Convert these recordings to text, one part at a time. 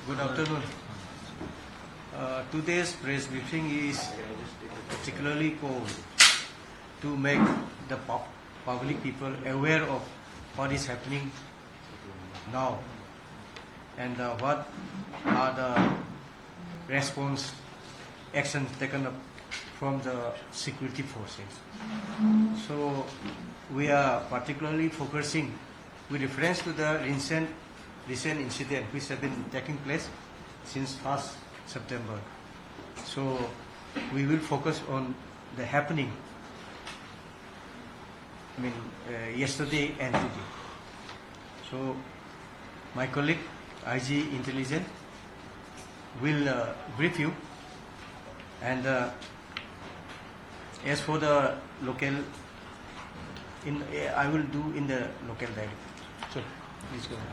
Good afternoon. Today's press briefing is particularly called to make the public people aware of what is happening now and what are the response actions taken up from the security forces. So we are particularly focusing with reference to the recent incident which have been taking place since 1st September. So we will focus on the happening yesterday and today. So my colleague IG Intelligence will brief you, and as for the local, I will do in the local dialect. So please go ahead.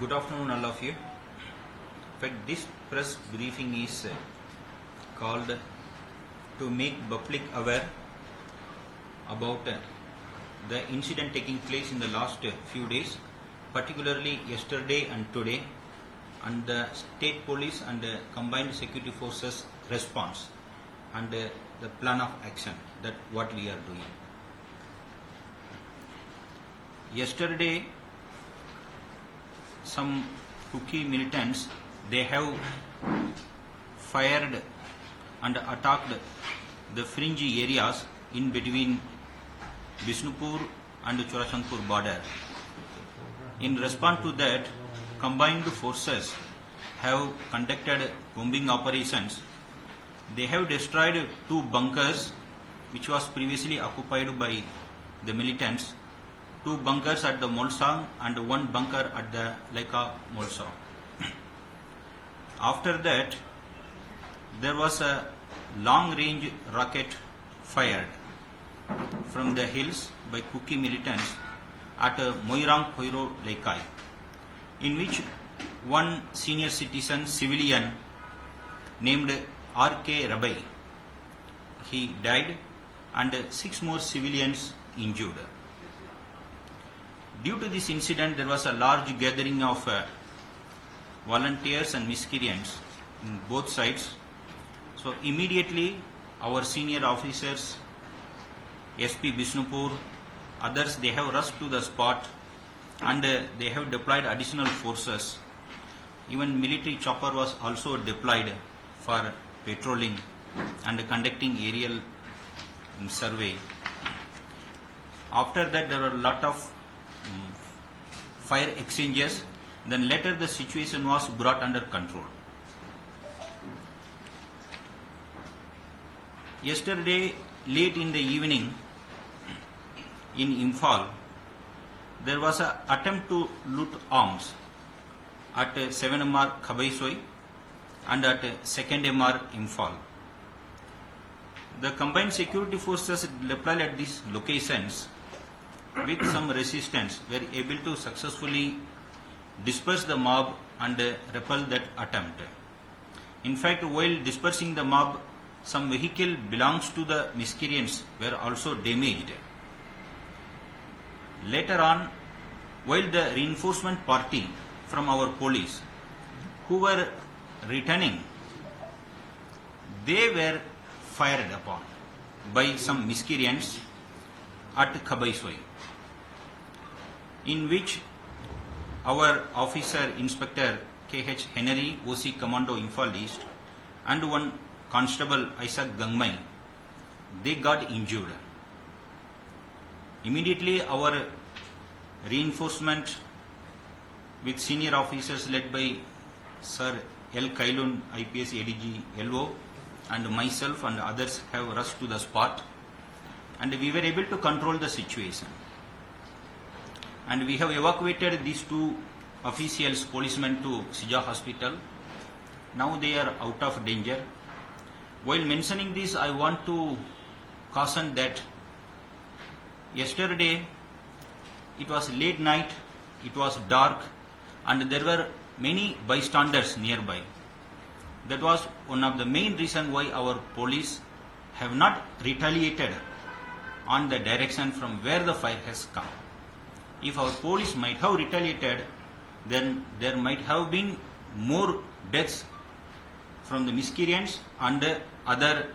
Good afternoon, all of you. In fact, this press briefing is called to make public aware about the incident taking place in the last few days, particularly yesterday and today, and the state police and the combined security forces response and the plan of action, that what we are doing. Yesterday, some Kuki militants, they have fired and attacked the fringe areas in between Bishnupur and Churachandpur border. In response to that, combined forces have conducted bombing operations. They have destroyed 2 bunkers which was previously occupied by the militants, 2 bunkers at the Molsang and 1 bunker at the Laika Molsang. After that, there was a long-range rocket fired from the hills by Kuki militants at Moirang Koiro Laikai, in which 1 senior citizen civilian named R.K. Rabai, he died, and 6 more civilians injured. Due to this incident, there was a large gathering of volunteers and miscreants in both sides. So immediately our senior officers, SP Bishnupur, others, they have rushed to the spot, and they have deployed additional forces. Even military chopper was also deployed for patrolling and conducting aerial survey. After that, there were a lot of fire exchanges. Then later the situation was brought under control. Yesterday, late in the evening, in Imphal, there was an attempt to loot arms at 7 MR Khabaisoi and at 2nd MR Imphal. The combined security forces deployed at these locations with some resistance were able to successfully disperse the mob and repel that attempt. In fact, while dispersing the mob, some vehicle belongs to the miscreants were also damaged. Later on, while the reinforcement party from our police who were returning, they were fired upon by some miscreants at Khabaisoi, in which our officer Inspector K.H. Henry, OC Commando Imphal East, and 1 Constable Isaac Gangmai, they got injured. Immediately our reinforcement with senior officers led by Sir L. Kailun, IPS ADG LO, and myself and others have rushed to the spot, and we were able to control the situation. And we have evacuated these 2 officials, policemen, to Sija Hospital. Now they are out of danger. While mentioning this, I want to caution that yesterday it was late night, it was dark, and there were many bystanders nearby. That was one of the main reasons why our police have not retaliated on the direction from where the fire has come. If our police might have retaliated, then there might have been more deaths from the miscreants and other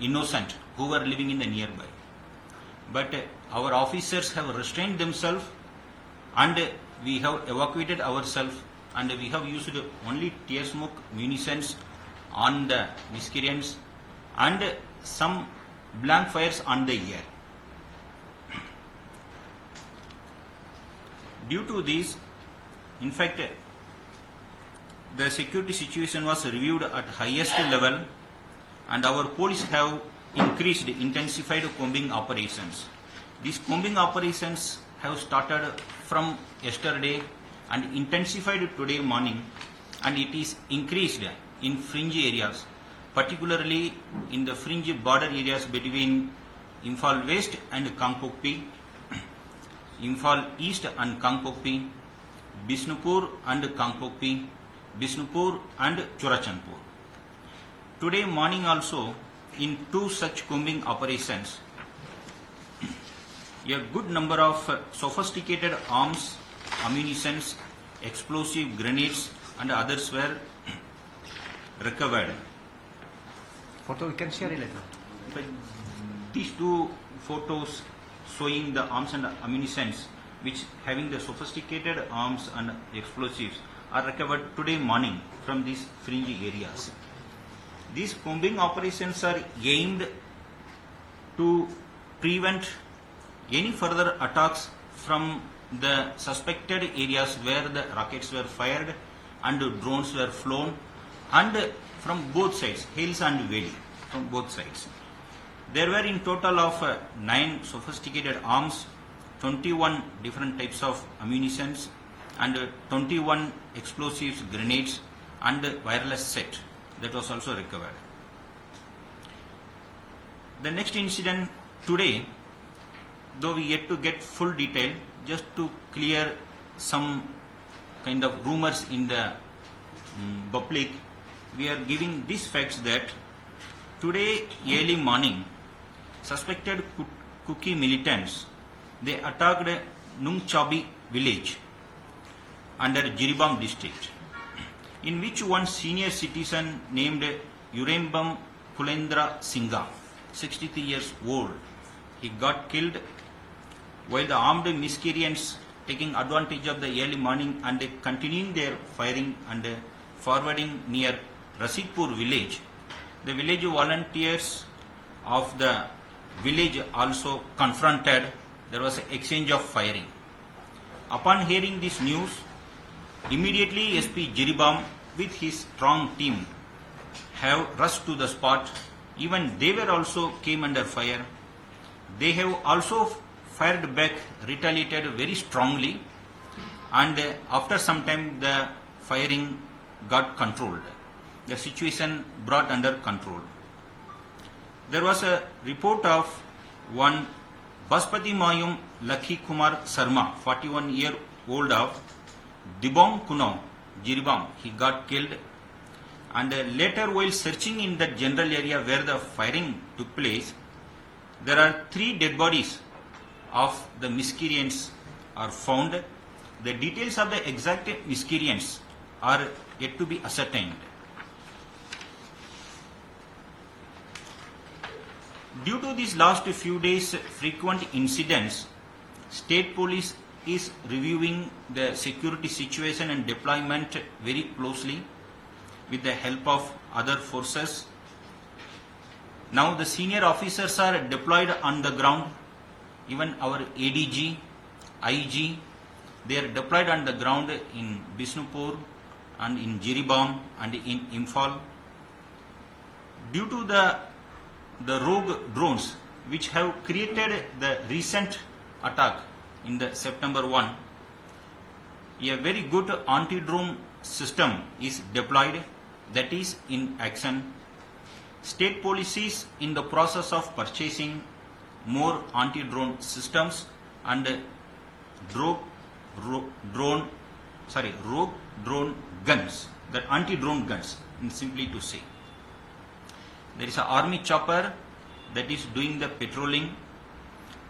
innocent who were living in the nearby. But our officers have restrained themselves, and we have evacuated ourselves, and we have used only tear smoke munitions on the miscreants and some blank fires on the air. Due to this, in fact, the security situation was reviewed at highest level, and our police have increased intensified combing operations. These combing operations have started from yesterday and intensified today morning, and it is increased in fringe areas, particularly in the fringe border areas between Imphal West and Kangpokpi, Imphal East and Kangpokpi, Bishnupur and Kangpokpi, Bishnupur and Churachandpur. Today morning also, in two such combing operations, a good number of sophisticated arms, ammunitions, explosive grenades and others were recovered. Photo you can share it later. But these two photos showing the arms and ammunitions which having the sophisticated arms and explosives are recovered today morning from these fringe areas. These combing operations are aimed to prevent any further attacks from the suspected areas where the rockets were fired and drones were flown, and from both sides, hills and valley, from both sides. There were in total of 9 sophisticated arms, 21 different types of ammunitions, and 21 explosives, grenades, and wireless set that was also recovered. The next incident today, though we yet to get full detail, just to clear some kind of rumors in the public, we are giving these facts that today early morning, suspected Kuki militants, they attacked Nungchabi village under Jiribam district, in which one senior citizen named Yurembam Kulendra Singha, 63 years old, he got killed, while the armed miscreants taking advantage of the early morning and continuing their firing and forwarding near Rasidpur village. The village volunteers of the village also confronted. There was an exchange of firing. Upon hearing this news, immediately SP Jiribam with his strong team have rushed to the spot. Even they were also came under fire. They have also fired back, retaliated very strongly, and after some time the firing got controlled. The situation brought under control. There was a report of one Baspati Mayum Lakhi Kumar Sarma, 41-year-old of Dibong Kuno, Jiribam. He got killed, and later while searching in that general area where the firing took place, there are 3 dead bodies of the miscreants are found. The details of the exact miscreants are yet to be ascertained. Due to these last few days frequent incidents, State Police is reviewing the security situation and deployment very closely with the help of other forces. Now the senior officers are deployed on the ground. Even our ADG, IG, they are deployed on the ground in Bishnupur and in Jiribam and in Imphal. Due to the rogue drones which have created the recent attack in the September 1, a very good anti-drone system is deployed, that is in action. State Police is in the process of purchasing more anti-drone systems and rogue drone guns, the anti-drone guns, simply to say. There is an army chopper that is doing the patrolling.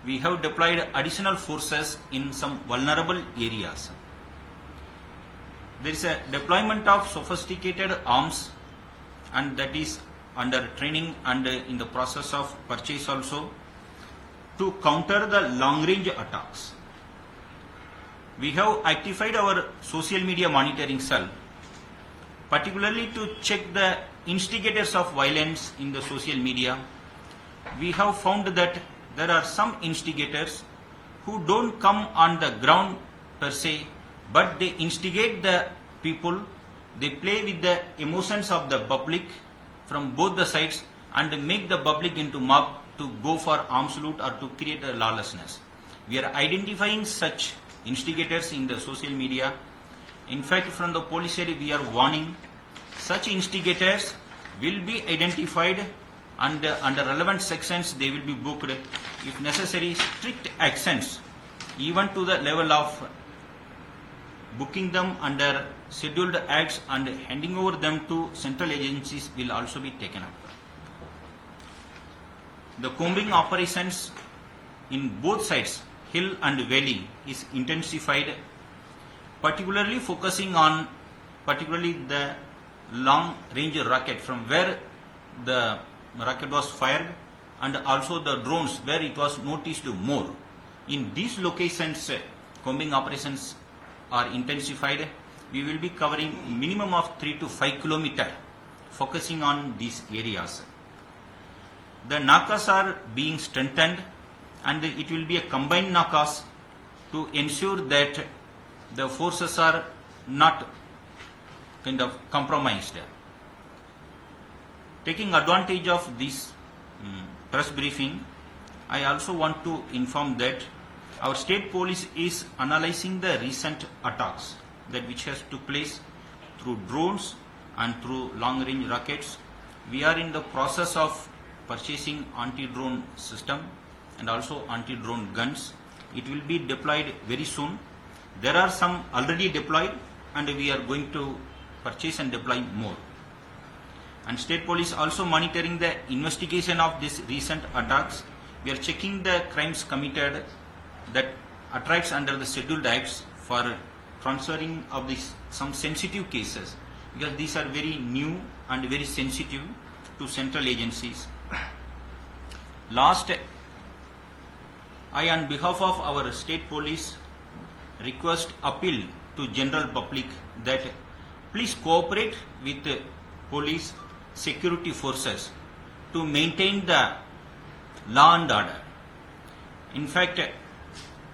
We have deployed additional forces in some vulnerable areas. there is a deployment of sophisticated arms, and that is under training and in the process of purchase also, to counter the long range attacks. We have activated our social media monitoring cell, particularly to check the instigators of violence in the social media. We have found that there are some instigators who don't come on the ground per se, but they instigate the people, they play with the emotions of the public from both the sides and make the public into mob to go for arms loot or to create a lawlessness. We are identifying such instigators in the social media. In fact, from the police area we are warning such instigators will be identified and under relevant sections they will be booked. If necessary, strict actions even to the level of booking them under scheduled acts and handing over them to central agencies will also be taken up. The combing operations in both sides, hill and valley, is intensified, particularly focusing on the long range rocket from where the rocket was fired, and also the drones where it was noticed more. In these locations, combing operations are intensified. We will be covering minimum of 3 to 5 kilometers, focusing on these areas. The nakas are being strengthened, and it will be a combined nakas to ensure that the forces are not kind of compromised. Taking advantage of this press briefing, I also want to inform that our state police is analyzing the recent attacks that which has took place through drones and through long range rockets. We are in the process of purchasing anti-drone system and also anti-drone guns. It will be deployed very soon. There are some already deployed, and we are going to purchase and deploy more. And state police also monitoring the investigation of these recent attacks. We are checking the crimes committed that attracts under the scheduled acts for transferring of some sensitive cases, because these are very new and very sensitive to central agencies. Last, I on behalf of our state police appeal to general public that please cooperate with the police security forces to maintain the law and order. In fact,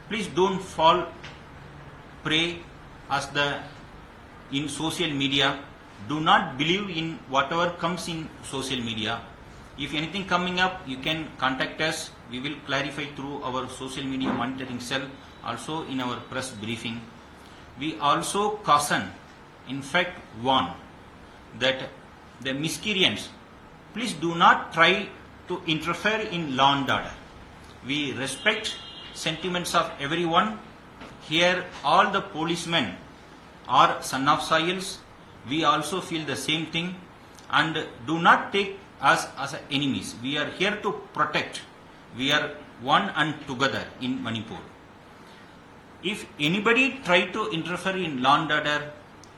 please don't fall prey in social media. Do not believe in whatever comes in social media. If anything coming up, you can contact us. We will clarify through our social media monitoring cell, also in our press briefing. We also caution, in fact warn, that the miscreants, please do not try to interfere in law and order. We respect sentiments of everyone. Here all the policemen are son of soils. We also feel the same thing, and do not take us as enemies. We are here to protect. We are one and together in Manipur. If anybody try to interfere in law and order,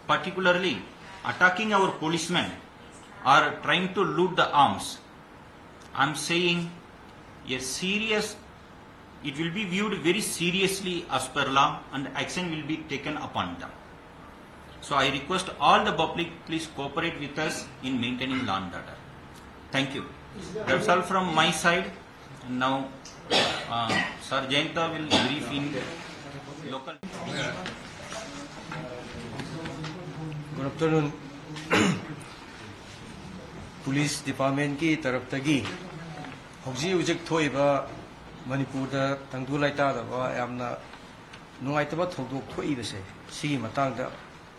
particularly attacking our policemen or trying to loot the arms, I am saying it will be viewed very seriously as per law, and action will be taken upon them. So I request all the public, please cooperate with us in maintaining law and order. Thank you. That's all from my side. And now Sir Jayanta will brief in local. Good afternoon. Police Department ki taraf tagi hojik thoiba Manipur da tangdu laita da ba yamna nungaitaba thodok thoi bese sigi matang da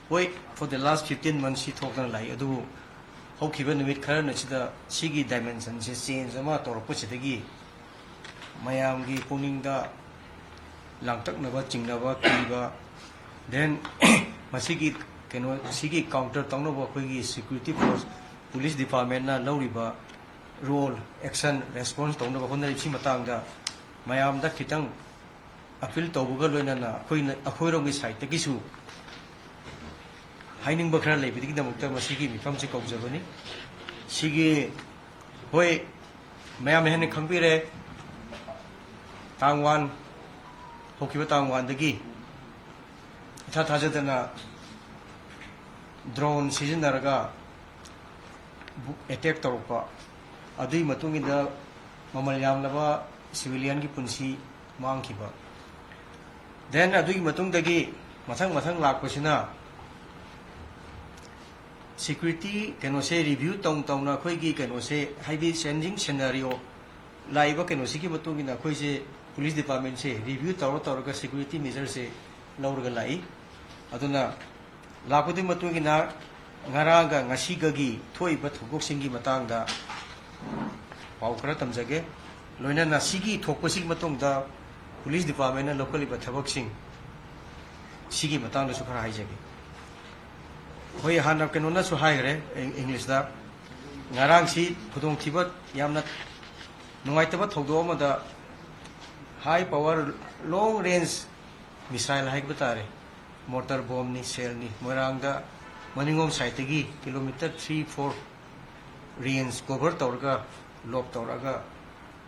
hoi for the last 15 months si thokna lai adu hokhiba numit khara na chida sigi dimension se change ama torpo chidagi mayam gi puning da langtak na ba chingna ba kiba then masigi keno sigi counter tangno ba khoi security force police department na lawriba role action response tongna ba honna si matang da mayam da khitang appeal tawbuga loina na khoi rong gi side ta gisu haining bakra le bidik da mukta masigi mi fam se kau jabani sigi hoi mayam hen khangpire tangwan hokiba tangwan dagi tha thajadana drone season naraga attack tawpa adui matung inda mamal yamlaba civilian ki punsi mangkiba then adui matung dagi mathang lakpasina security keno se review tong na khoi gi keno se haibi changing scenario laiba keno si ki matung ina khoi se police department se review tawra security measure se laurga lai aduna lakpadi matung ina ngaranga ngasi gagi thoi ba thugok singi matang da pau khara tamjage loina na sigi thokpasi matung da police department na locally ba thabak sing sigi matang da su khara haijage hoi hana keno na su haigre english da ngarang si khudong thibat yamna nungai taba thogdo ma da high power long range missile haig batare mortar bomb ni shell ni morang da maningom site gi kilometer 3-4 range cover torga lob toraga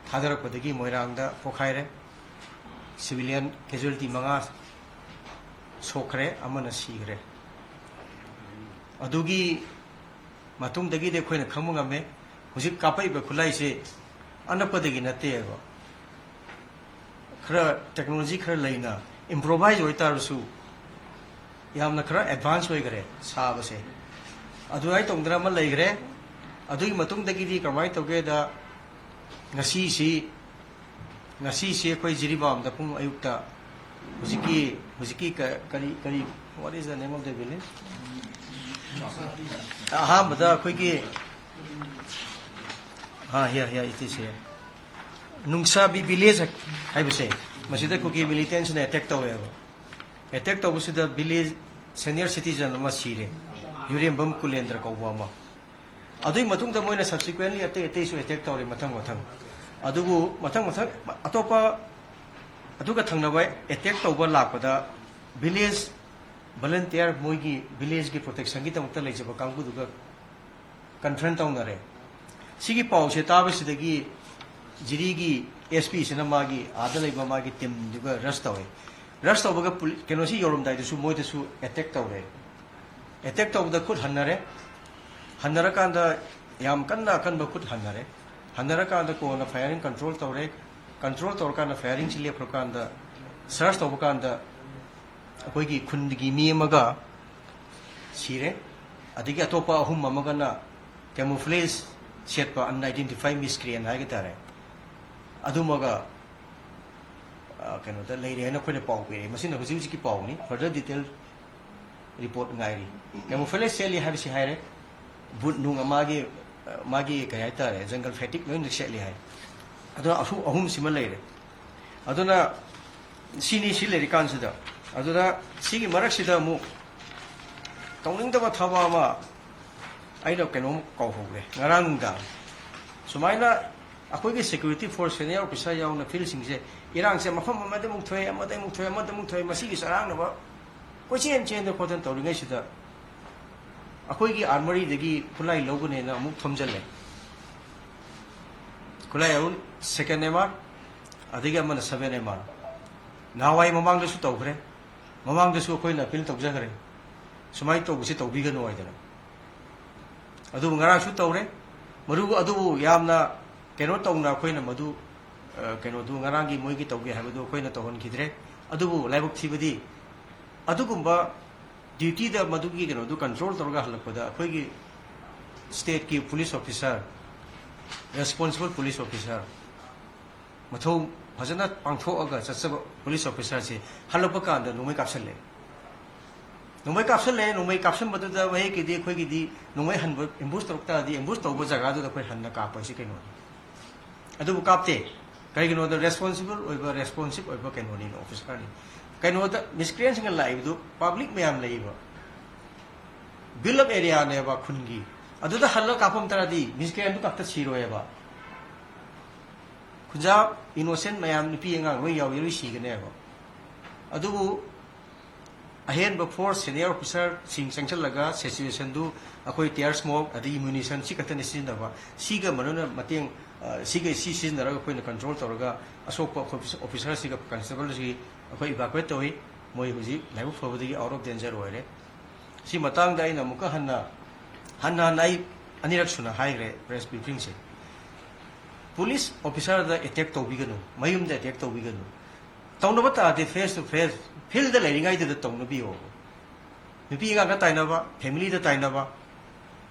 thadarak padagi moirang da pokhaire civilian casualty manga sokre amana sigre adugi matung dagi de khoina khamunga me hujik kapai ba khulai se anapadagi nate ba khara technology khara laina improvise hoitar su yamna khara advance hoi gare sab se adu ai tongdra ma lai gare adugi matung dagi di kamai toge da ngasi si khoi jiribam da pung ayukta hujiki kari what is the name of the village bada khoi ki here it is here nungsa bi village hai base masida ko ki militants ne attack tawe the village senior citizen ma sire yurim bam kulendra ko ma adui matung da moina subsequently ate su attack tawe mathang adugu mathang atopa aduga thangna bai attack tawba lakpada village volunteer moigi village ki protection gi tamta leijaba kangbu duga confront tawnare sigi pause tabe sidagi jiri gi sp sinama gi adalai mama gi team duga rush tawba kenosi yorum dai su moida su attack tawda khud hannara kanda yam kanna ba khud hannara kanda ko na firing control tawkanda firing chile prokanda search tawkanda akoigi khundigi mi amaga sire adigi atopa ahum amaga na camouflage setpa unidentified miscreant haigitare adumaga keno da leire na khone pau pe masina huji ki pau ni further detail report ngairi camouflage seli habisi haire but nung amagi magi kaya tare jungle fatigue no seli hai aduna ahum sima leire aduna sini sileri kansida aduna sigi maraksida mu tawningdaba thaba ma aino keno kau hogre ngarang da sumaina akoigi security force senior officer yauna fil singse irang se mafam amade muk thoi masigi sarang na ba kochen da khotan tawringai sida akoigi armory dagi khulai logune na muk thomjalle khulai aun second emar adiga man 7 emar nawai mamang da su tawgre mamang da su koina pil tawjagre sumai to busi tawbiga no aidana adu ngara su tawre maru adu yamna keno tawna koina madu keno du ngarangi moigi tawge habadu koina tawhon khidre adu laibuk thibadi adugumba duty da madugi keno du control torga halakpada koigi state ki police officer responsible police officer mathau phajana pangtho aga chachaba police officer se halapa kanda numai kapsale numai kapsan badu da wahi ki di khoi ki di numai han ambush torta di ambush tawba jaga du da khoi hanna ka pa si keno adu kapte kai keno da responsible oiba keno ni officer ni keno da miscreants ngal live du public mayam leiba bill of area ne ba khungi adu da hallo kapam tara di miscreant du kapta chiro eba kuja innocent mayam ni pi nga roi yaw yuri si gane ba adu ahen before senior officer sing sanction laga situation do akoi tear smoke adi ammunition si katane sin daba siga manona mateng siga si sin dara akoi na control toraga asok officer siga constable si akoi evacuate toi moi huji laibu fobadi out of danger oire si matang dai na muka hanna nai anirak suna high press briefing se police officer da attack to biganu mayum da attack to biganu tawna bata de face to face field da lairing ai da tawna bi o nupi ga taina ba family da taina ba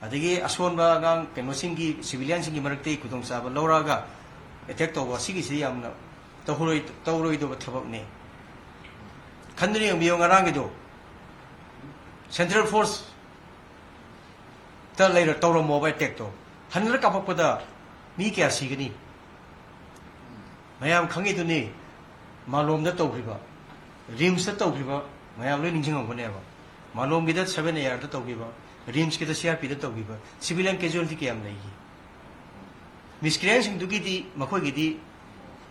adigi ason ba gang keno singi civilian singi marakte kudong sa ba lora ga attack to ba sigi si yamna tawroi do thabak ne khandri ang biyo ngarang do central force ta later tawra mobile attack to hanra ka pakpada mi kya sigani mayam khangi duni malom da tawriba rims da tawriba mayam lo ningjing ang bane ba malom bidat 7 year da tawriba rims ki da CRP da tawriba civilian casualty kya am nei miscreants du gi di makoi gi di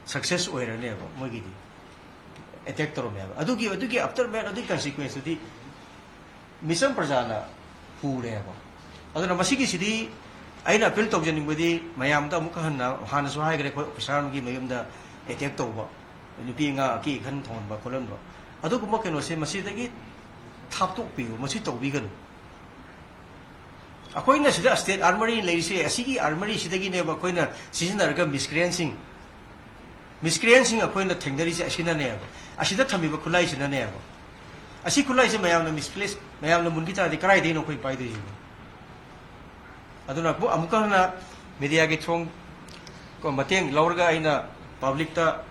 success oira ne ba moi gi di attack toro me ba adu gi after man adu consequence di mission prajana pure ba adu na masigi sidi aina appeal tawjani bodi mayam da mukha hana so hai gre ko officer gi mayum da attack tawba nupi nga ki khan thon ba kolam ba adu kuma keno se masi da gi thap tok pi masi tawbi gan akoi na sida state armory lei se asigi armory sida gi ne ba koi na season da ga miscreancing akoi na thengdari se asina ne ba asida thami ba khulai sina ne ba asi khulai se mayam na misplace mayam na mungi ta di karai de no koi pai de aduna bu amuka na media ge thong ko mateng laurga aina public ta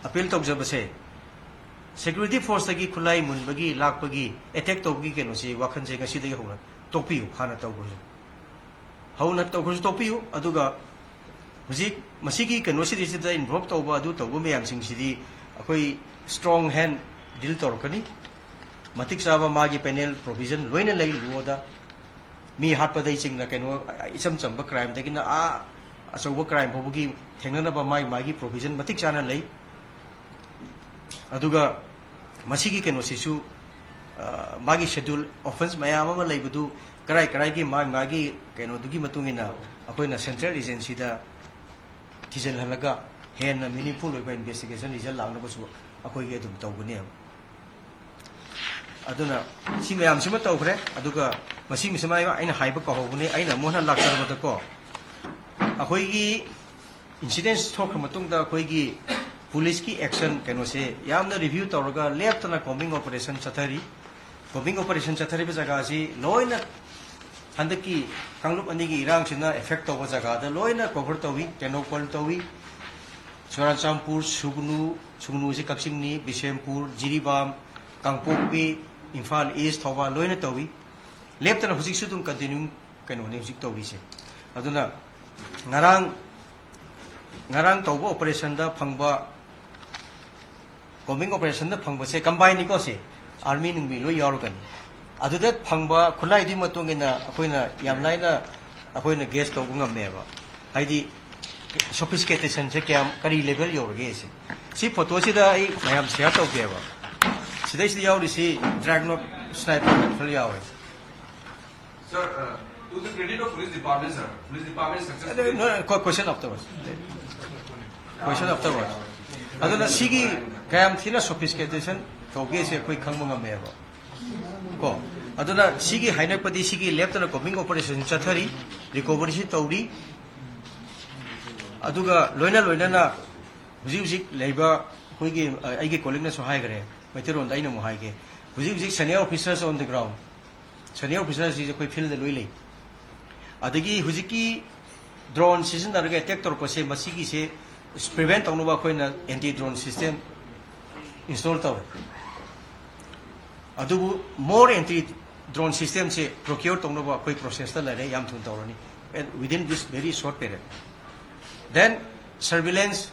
appeal tawjabase security force gi khulai munbagi lakpagi attack tawgi keno si wakhan se ngasi dagi hona topiu khana tawgo hauna tawgo topiu aduga muji masigi keno si da involve tawba adu tawgo meyam sing sidi akoi strong hand deal torkani matik saba magi panel provision loina lai luoda mi hatpadai chingna keno isam chamba crime dagina asoba crime bobugi thengnana ba magi provision matik chana lei aduga masigi keno sisu magi schedule offense mayam ama leibudu karai gi magi keno dugi matungina akoina central agency da tijal halaga hen meaningful investigation result langna basu akoi ge dum tawgune aduna si mayam sima tawkhre aduga masi mismai aina haiba ka hobune aina mohna lakchar bata ko akoi gi incidents thok matung da akoi gi police ki action keno se yamna review tawraga left na combing operation chathari ba jaga si loina handaki kanglup ani gi irang sina effect tawa jaga da loina cover tawi keno pol tawi Churachandpur sugnu si kapsingni Bishnupur Jiribam Kangpokpi Imphal East Thoba loina tawi left na husik sutung continue keno ne husik tawi se aduna ngarang tawba operation da phangba combing operation da phangba se combine ni ko se army nungmi lo yarugan aduda phangba khulai di matungina akoina yamlaina akoina guess to ngam ba haidi sophistication se kyam kari level yorge se si photo si da ai mayam share to ge ba sidai si yauri si dragon sniper rifle yawe sir to the credit of police department sir police department successfully no question afterwards aduna sigi kayam thina sophistication to ge se koi khangma ngam ba ko aduna sigi hainak padi sigi left na combing operation chathari recovery si tawri aduga loina na huji leiba hoigi aige colleague na so hai gare maiteron daina mo hai ge huji senior officers on the ground senior officers is koi field loi lei adagi huji ki drone season darga attack tor pase masigi se prevent tawnu ba koina anti drone system install taw adugu more anti drone system se procure tawnu ba koi process ta lare yam thun tawrani and within this very short period then surveillance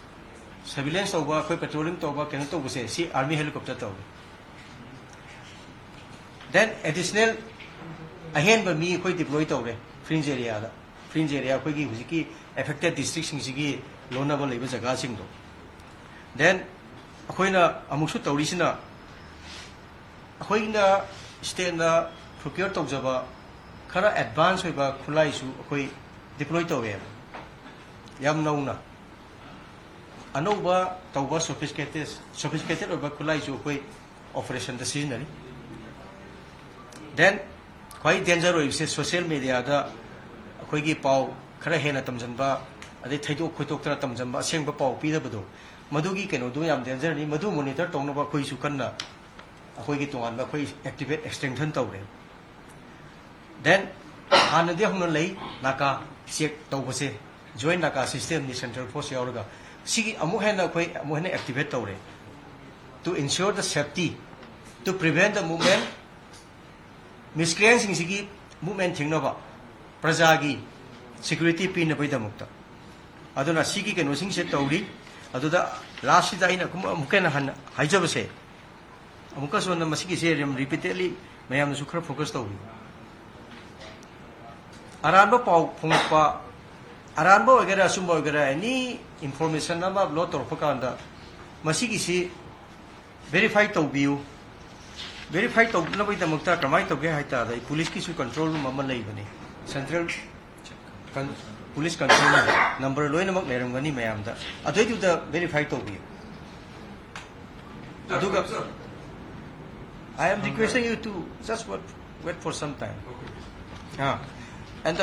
over koi patrolling over keno to buse si army helicopter to then additional ahen ba mi koi deploy tawre fringe area koi gi hujiki affected districts sing sigi lonaba leiba jaga sing do then akoina amuksu tawrisina ꯑꯩꯈꯣꯏꯅ ꯁ꯭ꯇꯦꯠꯅ ꯄ꯭ꯔꯣꯀ꯭ꯌꯣꯔ ꯇꯧꯖꯕ ꯈꯔ advance ꯑꯣꯏꯕ ꯈꯨꯠꯂꯥꯏꯁꯨ ꯑꯩꯈꯣꯏ deploy ꯇꯧꯋꯦꯕ ꯌꯥꯝ ꯅꯧꯅ ꯑꯅꯧꯕ ꯇꯧꯕ ꯁꯣꯐꯤꯁꯇꯤꯀꯦꯇꯦꯠ ꯑꯣꯏꯕ ꯈꯨꯠꯂꯥꯏꯁꯨ ꯑꯩꯈꯣꯏ ꯑꯣꯄꯔꯦꯁꯟꯗ ꯁꯤꯖꯤꯟꯅꯔꯤ ꯗꯦꯟ ꯈ꯭ꯋꯥꯏ ꯗꯦꯟꯖꯔ ꯑꯣꯏꯕꯁꯦ ꯁꯣꯁꯤꯌꯦꯜ ꯃꯦꯗꯤꯌꯥꯗ ꯑꯩꯈꯣꯏꯒꯤ ꯄꯥꯎ ꯈꯔ ꯍꯦꯟꯅ ꯇꯝꯁꯤꯟꯕ ꯑꯗꯩ ꯊꯩꯗꯣꯛ ꯈꯣꯏꯗꯣꯛꯇꯅ ꯇꯝꯁꯤꯟꯕ ꯑꯁꯦꯡꯕ ꯄꯥꯎ ꯄꯤꯗꯕꯗꯣ ꯃꯗꯨꯒꯤ ꯀꯩꯅꯣꯗꯨ ꯌꯥꯝ ꯗꯦꯟꯖꯔꯅꯤ ꯃꯗꯨ ꯃꯣꯅꯤꯇꯔ ꯇꯧꯅꯕ ꯑꯩꯈꯣꯏꯁꯨ ꯀꯟꯅ ꯑꯩꯈꯣꯏꯒꯤ ꯇꯣꯉꯥꯟꯕ ꯑꯩꯈꯣই ꯑꯦꯛꯇꯤꯚꯦꯠ ꯑꯦꯛꯁꯇꯦꯟꯁꯟ ꯇꯧꯔꯦ ꯗꯦꯟ ꯍꯥꯟꯅꯗꯤ ꯍꯧꯅ ꯂꯩ ꯅꯥꯀꯥ ꯆꯦꯛ ꯇꯧꯕꯁꯦ ꯖꯣꯏꯟ ꯅꯥꯀꯥ ꯁꯤꯁꯇꯦꯝꯅꯤ ꯁꯦꯟꯇ꯭ꯔꯦꯜ ꯐꯣꯔꯁ ꯌꯥꯎꯔꯒ ꯁꯤꯒꯤ ꯑꯃꯨꯛ ꯍꯦꯟꯅ ꯑꯦꯛꯇꯤꯚꯦꯠ ꯇꯧꯔꯦ ꯇꯨ ꯏꯟꯁꯤꯌꯣꯔ ꯗ ꯁꯦꯐꯇꯤ ꯇꯨ ꯄ꯭ꯔꯤꯚꯦꯟ ꯗ ꯃꯨꯚꯃꯦꯟ ꯃꯤꯁꯀ꯭ꯔꯤꯌꯦꯟꯁꯤꯡꯁꯤꯒꯤ ꯃꯨꯚꯃꯦꯟ ꯊꯤꯡꯅꯕ ꯄ꯭ꯔꯖꯥꯒꯤ ꯁꯦꯀ꯭ꯌꯨꯔꯤꯇꯤ ꯄꯤꯅꯕꯒꯤꯗꯃꯛꯇ ꯑꯗꯨꯅ ꯁꯤꯒꯤ ꯀꯩꯅꯣꯁꯤꯡꯁꯦ ꯇꯧꯔꯤ ꯑꯗꯨꯗ ꯂꯥꯁꯁꯤꯗ ꯑꯩꯅ ꯑꯃꯨꯛ ꯍꯦꯟꯅ ꯍꯥꯏꯖꯕꯁꯦ ꯑꯃꯨꯛꯀꯁꯨ ꯃꯁꯤꯒꯤꯁꯦ ꯔꯤꯄꯤꯇꯦꯗꯂꯤ ꯃꯌꯥꯝꯅꯁꯨ ꯈꯔ ꯐꯣꯀꯁ ꯇꯧꯕꯤ ꯑꯔꯥꯟꯕ ꯄꯥꯎ ꯐꯣꯡꯉꯛꯄ ꯑꯔꯥꯟꯕ ꯑꯣꯏꯒꯦꯔꯥ ꯑꯆꯨꯝꯕ ꯑꯣꯏꯒꯦꯔꯥ ꯑꯦꯅꯤ ꯏꯟꯐꯣꯔꯃꯦꯁꯟ ꯑꯃ ꯂꯣꯗ ꯇꯧꯔꯛꯄ ꯀꯥꯟꯗ ꯃꯁꯤꯒꯤꯁꯤ ꯚꯦꯔꯤꯐꯥꯏ ꯇꯧꯕꯤꯌꯨ ꯚꯦꯔꯤꯐꯥꯏ ꯇꯧꯅꯕꯒꯤꯗꯃꯛꯇ ꯀꯃꯥꯏꯅ ꯇꯧꯒꯦ ꯍꯥꯏ ꯇꯥꯔꯗꯤ ꯄꯨꯂꯤꯁꯀꯤꯁꯨ ꯀꯟꯇ꯭ꯔꯣꯜ ꯔꯨꯝ ꯑꯃ ꯂꯩꯕꯅꯤ central police control room number ꯂꯣꯏꯅꯃꯛ ꯂꯩꯔꯝꯒꯅꯤ ꯃꯌꯥꯝꯗ ꯑꯗꯨꯏꯗꯨꯗ ꯚꯦꯔꯤꯐꯥꯏ ꯇꯧꯕꯤꯌꯨ ꯑꯗꯨꯒ I am requesting you to just wait for some time. And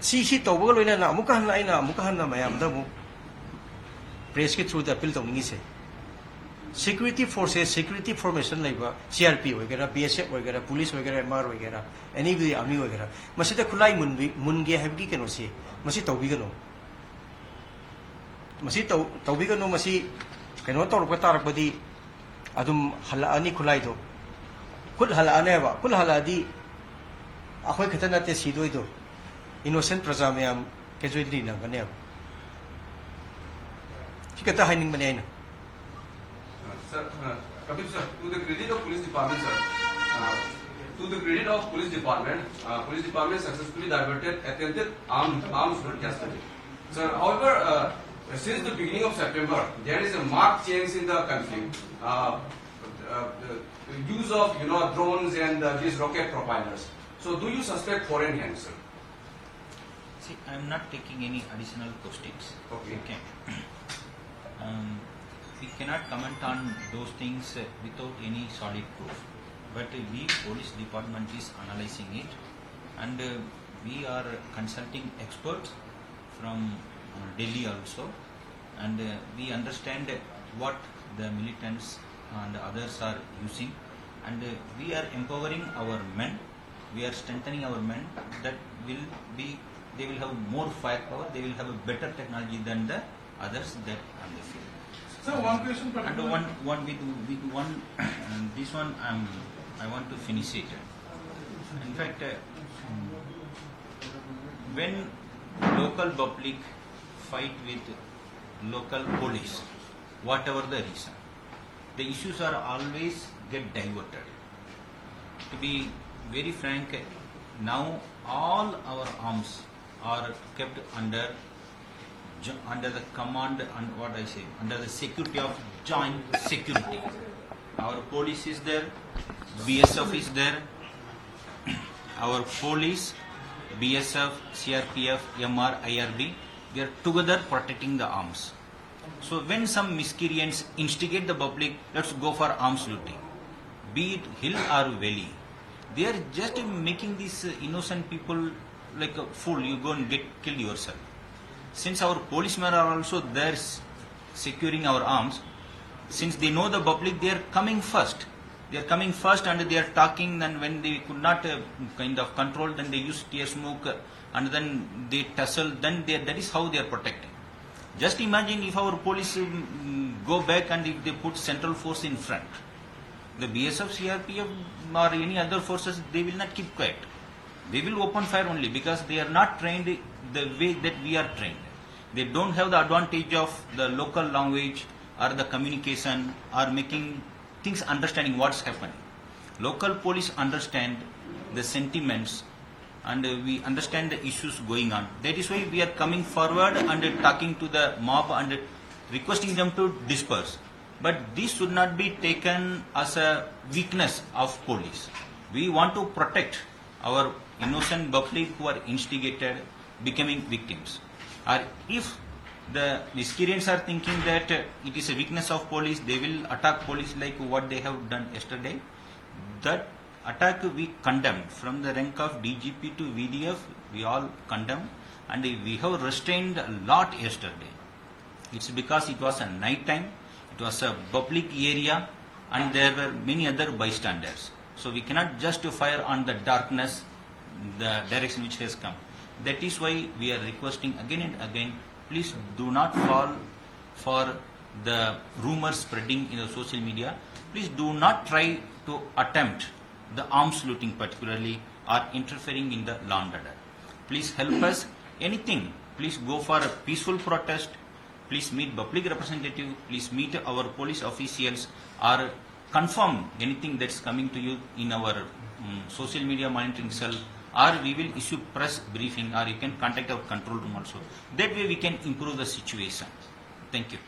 si tawbaga loina amuka hanna aina amuka hanna mayamda mu press ke through the appeal tawningi se security forces security formation laiba CRP वगैरह BSF वगैरह police वगैरह MR वगैरह any भी army वगैरह masida khulai munge habgi keno se masi tawbigano masi tawbigano masi keno tawrpa tarakpadi adum halaani khulai do khul halaane ba khul haladi akhoi khatana te sidoi do innocent praja mayam casualty na gane ba chikata haining bane aina sir Kapil sir, to the credit of police department sir, police department successfully diverted attempted armed loot yesterday. Sir, however, since the beginning of September, there is a marked change in the conflict. The use of drones and these rocket propellers. So, do you suspect foreign hands, sir? See, I am not taking any additional questions. Okay. We cannot comment on those things without any solid proof. But we, police department, is analyzing it, and we are consulting experts from Delhi also, and we understand what the militants and others are using, and we are empowering our men. We are strengthening our men. That they will have more firepower. They will have a better technology than the others that on the field. So one question, and this one I want to finish it. In fact, when local public fight with local police, whatever the reason, the issues are always get diverted. To be very frank, now all our arms are kept under the command and under the security of joint security. Our police is there, BSF is there, our police, BSF, CRPF, MR, IRB, we are together protecting the arms. So when some miscreants instigate the public, let's go for arms looting, be it hill or valley, they are just making these innocent people like a fool. You go and get killed yourself. Since our policemen are also there securing our arms, since they know the public, they are coming first. They are coming first and they are talking, and when they could not kind of control, then they use tear smoke and then they tussle, then that is how they are protecting. Just imagine if our police go back and if they put central force in front. The BSF, CRPF or any other forces, they will not keep quiet. They will open fire only because they are not trained the way that we are trained. They don't have the advantage of the local language or the communication or making things understanding what's happening. Local police understand the sentiments and we understand the issues going on. That is why we are coming forward and talking to the mob and requesting them to disperse. But this should not be taken as a weakness of police. We want to protect our innocent public who are instigated, becoming victims. Or if the miscreants are thinking that it is a weakness of police, they will attack police like what they have done yesterday. That attack we condemned. From the rank of DGP to VDF, we all condemn, and we have restrained a lot yesterday. It's because it was a night time, it was a public area, and there were many other bystanders. So we cannot just fire on the darkness, the direction which has come. That is why we are requesting again and again, please do not fall for the rumors spreading in the social media. Please do not try to attempt the arms looting particularly, or interfering in the law and order. Please help us. Anything, please go for a peaceful protest. Please meet public representative. Please meet our police officials, or confirm anything that's coming to you in our social media monitoring cell, or we will issue press briefing, or you can contact our control room also. That way we can improve the situation. Thank you.